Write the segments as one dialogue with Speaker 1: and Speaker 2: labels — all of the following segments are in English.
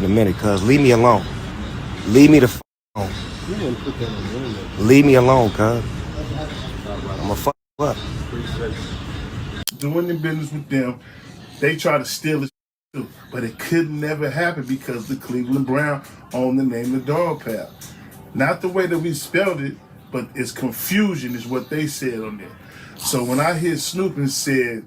Speaker 1: in a minute, cuz. Leave me alone. Leave me the f alone.
Speaker 2: You didn't put that on the internet.
Speaker 1: Leave me alone, cuz. I'ma fuck you up.
Speaker 3: Doing the business with them, they try to steal it too. But it could never happen because the Cleveland Brown owned the name of the dog pound. Not the way that we spelled it, but it's confusion is what they said on there. So when I hear Snoop and said,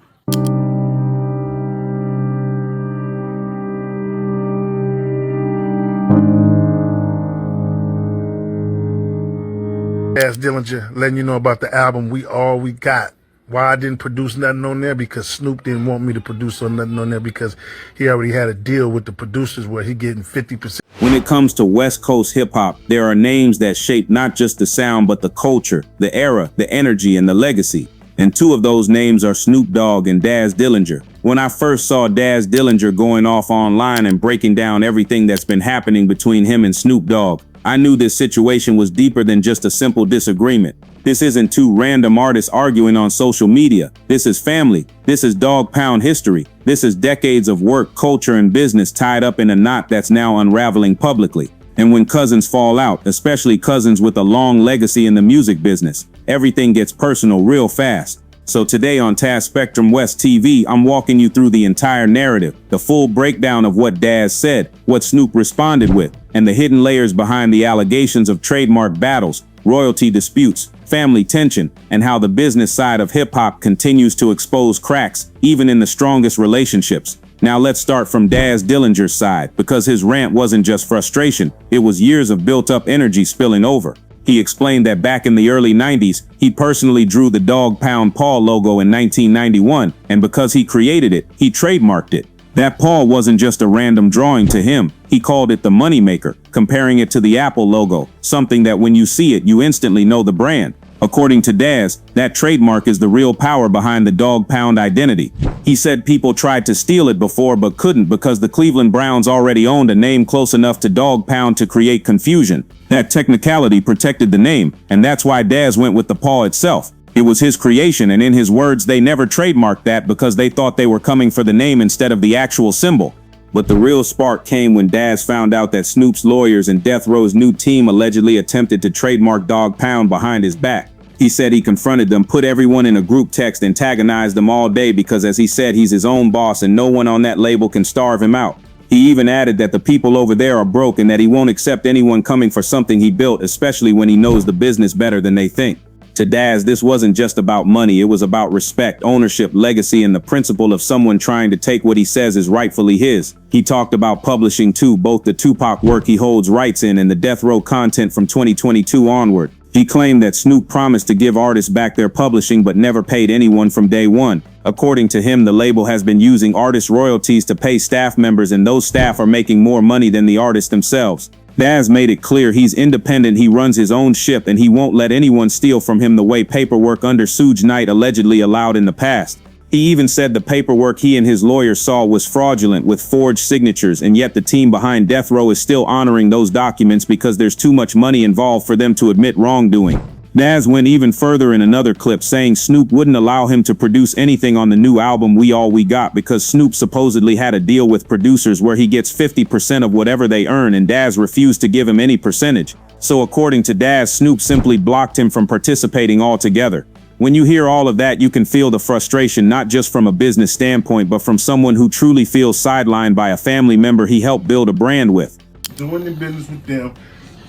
Speaker 3: Daz Dillinger letting you know about the album We All We Got. Why I didn't produce nothing on there? Because Snoop didn't want me to produce nothing on there because he already had a deal with the producers where he getting 50%.
Speaker 4: When it comes to West Coast hip hop, there are names that shape not just the sound, but the culture, the era, the energy, and the legacy. And two of those names are Snoop Dogg and Daz Dillinger. When I first saw Daz Dillinger going off online and breaking down everything that's been happening between him and Snoop Dogg, I knew this situation was deeper than just a simple disagreement. This isn't two random artists arguing on social media. This is family. This is dog pound history. This is decades of work, culture, and business tied up in a knot that's now unraveling publicly. And when cousins fall out, especially cousins with a long legacy in the music business, everything gets personal real fast. So today on Taspectrum West TV, I'm walking you through the entire narrative, the full breakdown of what Daz said, what Snoop responded with, and the hidden layers behind the allegations of trademark battles, royalty disputes, family tension, and how the business side of hip-hop continues to expose cracks, even in the strongest relationships. Now let's start from Daz Dillinger's side, because his rant wasn't just frustration, it was years of built-up energy spilling over. He explained that back in the early 90s, he personally drew the Dog Pound paw logo in 1991, and because he created it, he trademarked it. That paw wasn't just a random drawing to him, he called it the moneymaker, comparing it to the Apple logo, something that when you see it, you instantly know the brand. According to Daz, that trademark is the real power behind the Dog Pound identity. He said people tried to steal it before but couldn't because the Cleveland Browns already owned a name close enough to Dog Pound to create confusion. That technicality protected the name, and that's why Daz went with the paw itself. It was his creation, and in his words, they never trademarked that because they thought they were coming for the name instead of the actual symbol. But the real spark came when Daz found out that Snoop's lawyers and Death Row's new team allegedly attempted to trademark Dog Pound behind his back. He said he confronted them, put everyone in a group text, antagonized them all day because, as he said, he's his own boss and no one on that label can starve him out. He even added that the people over there are broke and that he won't accept anyone coming for something he built, especially when he knows the business better than they think. To Daz, this wasn't just about money, it was about respect, ownership, legacy, and the principle of someone trying to take what he says is rightfully his. He talked about publishing too, both the Tupac work he holds rights in and the Death Row content from 2022 onward. He claimed that Snoop promised to give artists back their publishing but never paid anyone from day one. According to him, the label has been using artist royalties to pay staff members, and those staff are making more money than the artists themselves. Daz made it clear he's independent, he runs his own ship, and he won't let anyone steal from him the way paperwork under Suge Knight allegedly allowed in the past. He even said the paperwork he and his lawyers saw was fraudulent with forged signatures, and yet the team behind Death Row is still honoring those documents because there's too much money involved for them to admit wrongdoing. Daz went even further in another clip, saying Snoop wouldn't allow him to produce anything on the new album We All We Got because Snoop supposedly had a deal with producers where he gets 50% of whatever they earn, and Daz refused to give him any percentage. So according to Daz, Snoop simply blocked him from participating altogether. When you hear all of that, you can feel the frustration, not just from a business standpoint, but from someone who truly feels sidelined by a family member he helped build a brand with.
Speaker 3: Doing the business with them,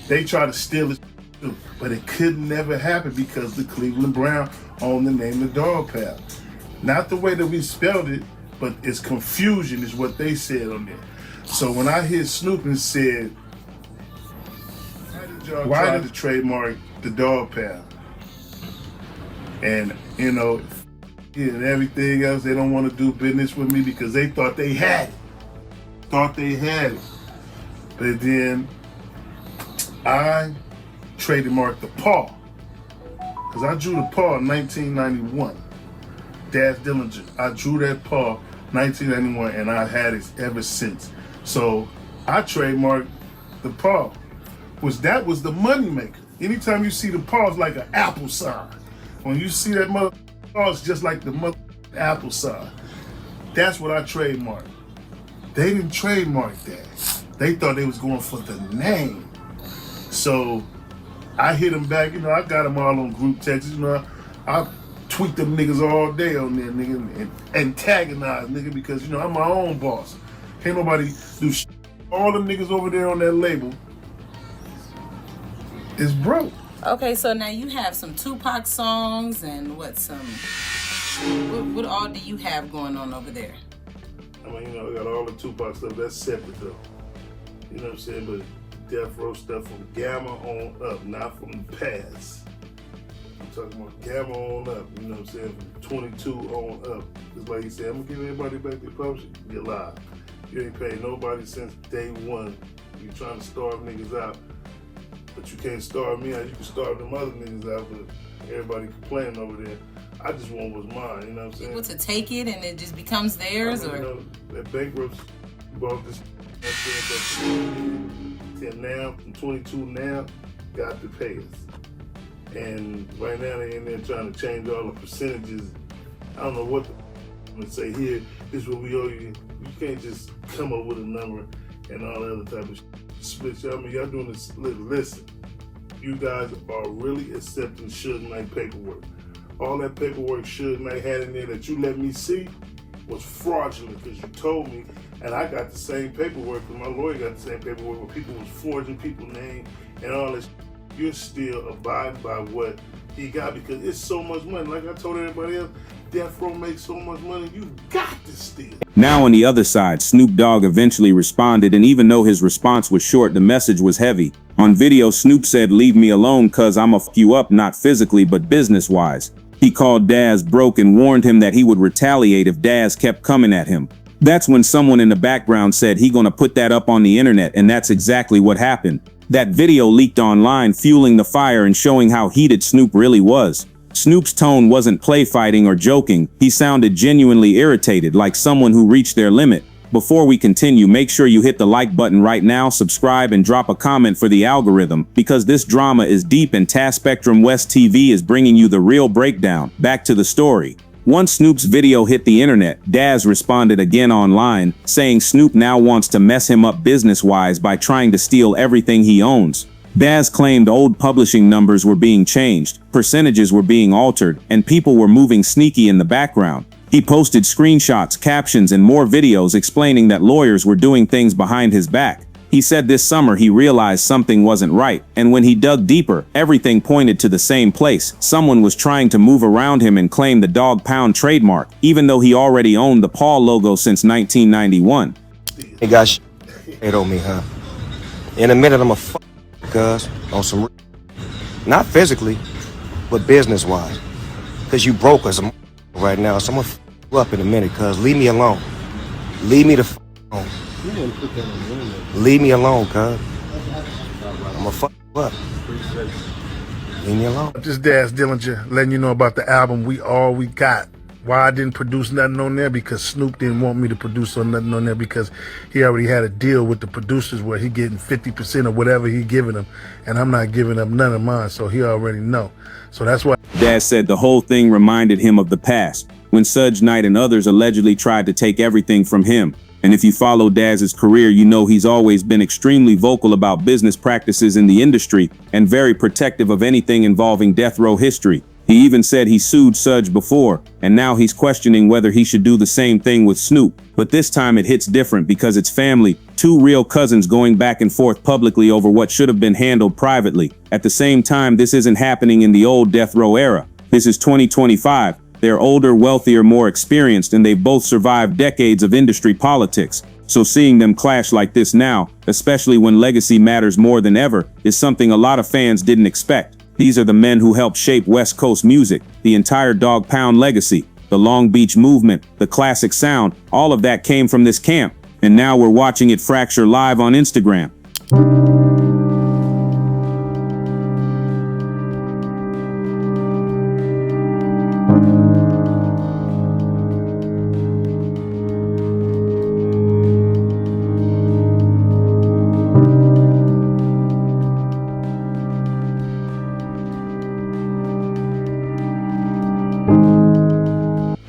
Speaker 3: they try to steal it too. But it could never happen because the Cleveland Brown owned the name of the dog pound. Not the way that we spelled it, but it's confusion is what they said on there. So when I hear Snoop and said, why did the trademark the dog pound? And, you know, and everything else, they don't want to do business with me because they thought they had it. But then I trademarked the paw. Because I drew the paw in 1991. Daz Dillinger. I drew that paw 1991 and I had it ever since. So I trademarked the paw. That was the money maker. Anytime you see the paw, it's like an apple sign. When you see that mother, it's just like the mother apple sign. That's what I trademarked. They didn't trademark that. They thought they was going for the name. So I hit them back, I got them all on group texts, I tweet them niggas all day on there, nigga, and antagonize, nigga, because, I'm my own boss. Can't nobody do shit. All them niggas over there on that label is broke.
Speaker 5: Okay, so now you have some Tupac songs and what all do you have going on over there?
Speaker 3: I got all the Tupac stuff. That's separate though. You know what I'm saying? But Death Row stuff from Gamma on up, not from the past. I'm talking about Gamma on up, you know what I'm saying? From 22 on up. Just like he said, I'm gonna give everybody back their publishing. You're live. You ain't paid nobody since day one. You trying to starve niggas out. But you can't starve me out. You can starve them other niggas out, but everybody complaining over there. I just want what's mine, you know what I'm saying?
Speaker 5: People to take it and it just becomes theirs, or?
Speaker 3: That bankruptcy bought this, till now, from 22 now, got to pay us. And right now they in there trying to change all the percentages. I don't know what to say here, this is what we owe you. You can't just come up with a number and all that other type of split. Y'all doing this, listen, you guys are really accepting Suge Knight paperwork. All that paperwork Suge Knight had in there that you let me see was fraudulent because you told me, and I got the same paperwork, and my lawyer got the same paperwork where people was forging people's names and all this. You're still abiding by what he got because it's so much money. Like I told everybody else, Death Row makes so much money, you got to steal.
Speaker 4: Now on the other side, Snoop Dogg eventually responded, and even though his response was short, the message was heavy. On video, Snoop said, "Leave me alone cause I'ma fuck you up, not physically but business-wise." He called Daz broke and warned him that he would retaliate if Daz kept coming at him. That's when someone in the background said he gonna put that up on the internet, and that's exactly what happened. That video leaked online, fueling the fire and showing how heated Snoop really was. Snoop's tone wasn't play fighting or joking. He sounded genuinely irritated, like someone who reached their limit. Before we continue, make sure you hit the like button right now, subscribe, and drop a comment for the algorithm, because this drama is deep and Taspectrum West TV is bringing you the real breakdown. Back to the story. Once Snoop's video hit the internet, Daz responded again online, saying Snoop now wants to mess him up business-wise by trying to steal everything he owns. Daz claimed old publishing numbers were being changed, percentages were being altered, and people were moving sneaky in the background. He posted screenshots, captions, and more videos explaining that lawyers were doing things behind his back. He said this summer he realized something wasn't right, and when he dug deeper, everything pointed to the same place. Someone was trying to move around him and claim the Dog Pound trademark, even though he already owned the Paw logo since 1991.
Speaker 1: They got shit on me, huh? In a minute, I'm a cuz on some, not physically, but business-wise. Cause you broke us right now, so I'm gonna you up in a minute, cuz leave me alone. Leave me the alone.
Speaker 2: You didn't put that on the internet.
Speaker 1: Leave me alone, cuz. I'm gonna you up. Leave me alone.
Speaker 3: This Daz Dillinger letting you know about the album We All We Got. Why I didn't produce nothing on there? Because Snoop didn't want me to produce nothing on there because he already had a deal with the producers where he getting 50% of whatever he giving them, and I'm not giving up none of mine, so he already know. So that's why
Speaker 4: Daz said the whole thing reminded him of the past, when Suge Knight and others allegedly tried to take everything from him. And if you follow Daz's career, you know he's always been extremely vocal about business practices in the industry and very protective of anything involving death row history. He even said he sued Suge before, and now he's questioning whether he should do the same thing with Snoop. But this time it hits different because it's family, two real cousins going back and forth publicly over what should have been handled privately. At the same time, this isn't happening in the old death row era. This is 2025. They're older, wealthier, more experienced, and they've both survived decades of industry politics. So seeing them clash like this now, especially when legacy matters more than ever, is something a lot of fans didn't expect. These are the men who helped shape West Coast music, the entire Dog Pound legacy, the Long Beach movement, the classic sound, all of that came from this camp. And now we're watching it fracture live on Instagram.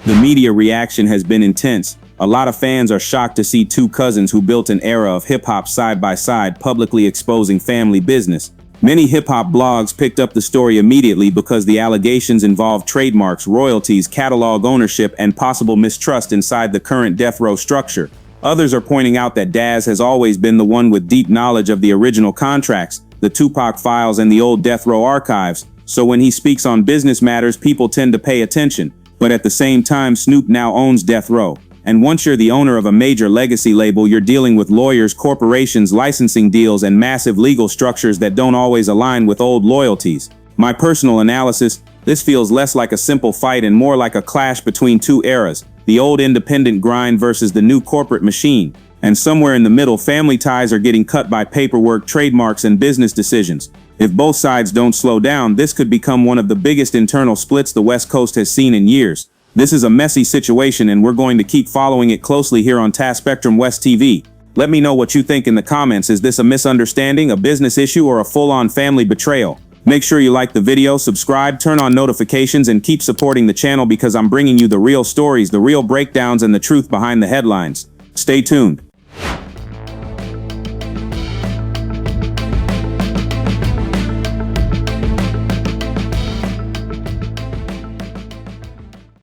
Speaker 4: The media reaction has been intense. A lot of fans are shocked to see two cousins who built an era of hip-hop side by side publicly exposing family business. Many hip-hop blogs picked up the story immediately because the allegations involved trademarks, royalties, catalog ownership, and possible mistrust inside the current death row structure. Others are pointing out that Daz has always been the one with deep knowledge of the original contracts, the Tupac files, and the old death row archives, so when he speaks on business matters, people tend to pay attention. But at the same time, Snoop now owns death row. And once you're the owner of a major legacy label, you're dealing with lawyers, corporations, licensing deals, and massive legal structures that don't always align with old loyalties. My personal analysis, this feels less like a simple fight and more like a clash between two eras, the old independent grind versus the new corporate machine. And somewhere in the middle, family ties are getting cut by paperwork, trademarks, and business decisions. If both sides don't slow down, this could become one of the biggest internal splits the West Coast has seen in years. This is a messy situation, and we're going to keep following it closely here on Taspectrum West TV. Let me know what you think in the comments. Is this a misunderstanding, a business issue, or a full-on family betrayal? Make sure you like the video, subscribe, turn on notifications, and keep supporting the channel because I'm bringing you the real stories, the real breakdowns, and the truth behind the headlines. Stay tuned.